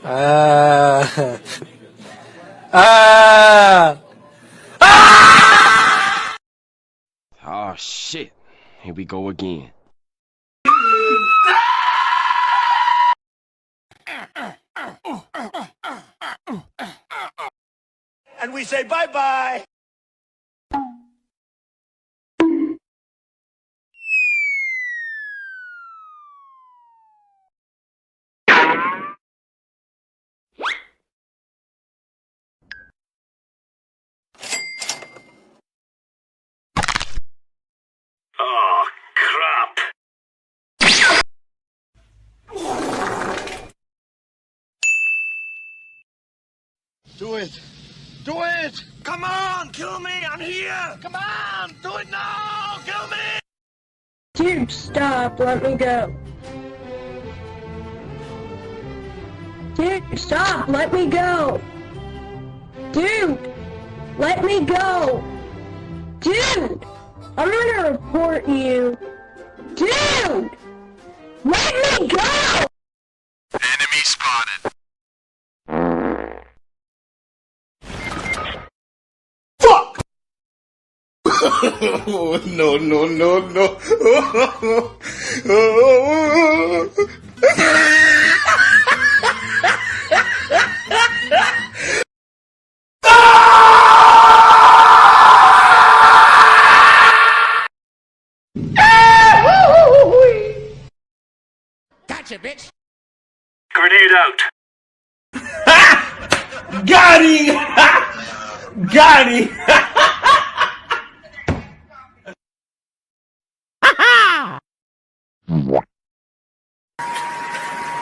Ah. Ah. Ah. Oh shit. Here we go again. And we say bye-bye. Oh, crap. Do it. Do it. Come on, kill me. I'm here. Come on, do it now. Kill me. Dude, stop. Let me go. Dude, stop. Let me go. Dude, let me go. Dude, I'm gonna report you. Dude, let me go. Enemy spotted. Fuck! Oh, no, no, no, no. Gotcha, bitch. Grenade out. Got him! Got him!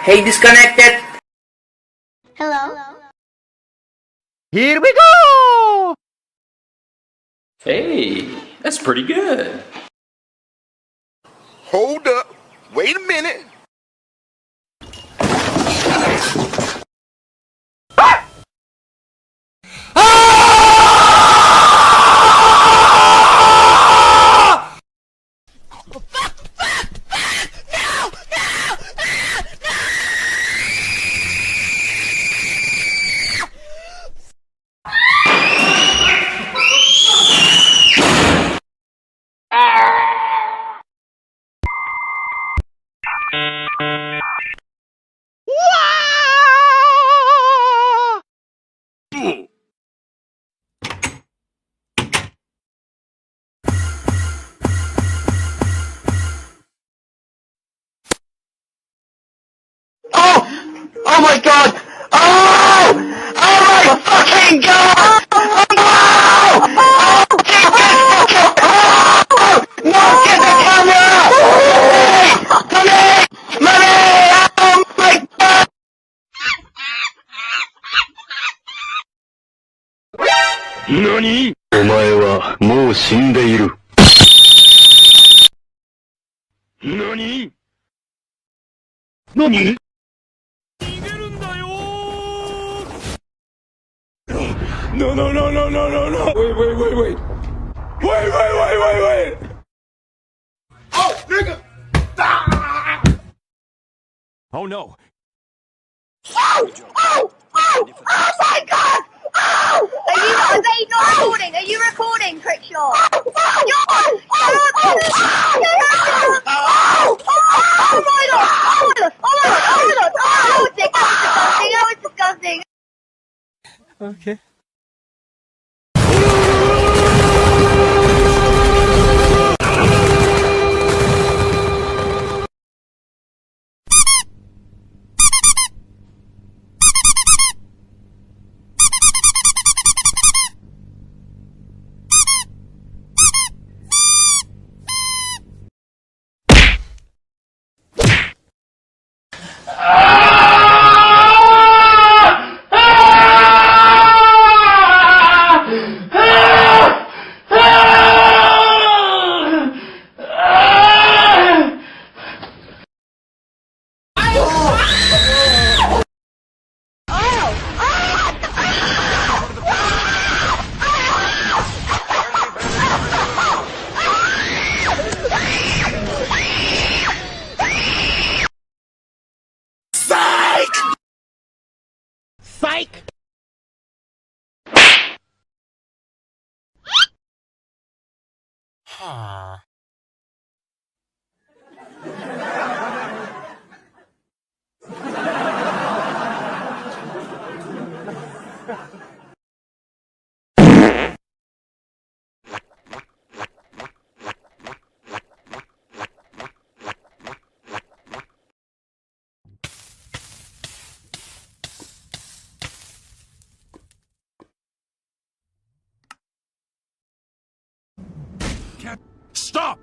Hey, disconnected. Hello? Here we go! Hey, that's pretty good. Hold up. Wait a minute. Oh my god! Oh! Oh my fucking god! Oh no! Oh, get this fucking... Oh! No, get the camera! Money! Money! Oh my god! NANI?! お前はもう死んでいる。NANI?! 何？ No, no, no, no, no, no, no. Wait, wait, wait, wait. Wait, wait, wait, wait, wait. Oh, nigga. Ah! Oh no! Oh! Oh! Oh! Oh my god! Oh! Are they not recording? Are you recording, Crickshaw? Oh my god! Oh my god! Oh, it's disgusting! Okay. Stop!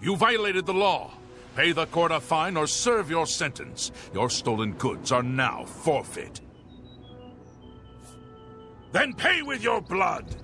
You violated the law. Pay the court a fine or serve your sentence. Your stolen goods are now forfeit. Then pay with your blood!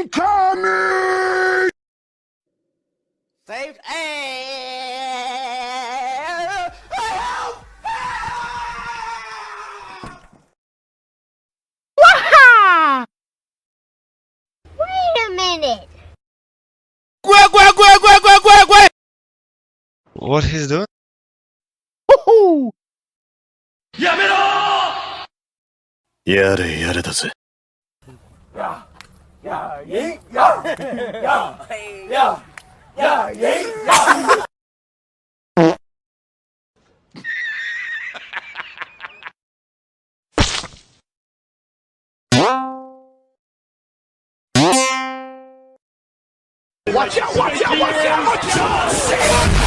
Incoming! Saved. Waha! Wait a minute. What he's doing? Woohoo! やれやれだぜ。Watch out, watch out, watch out, watch out!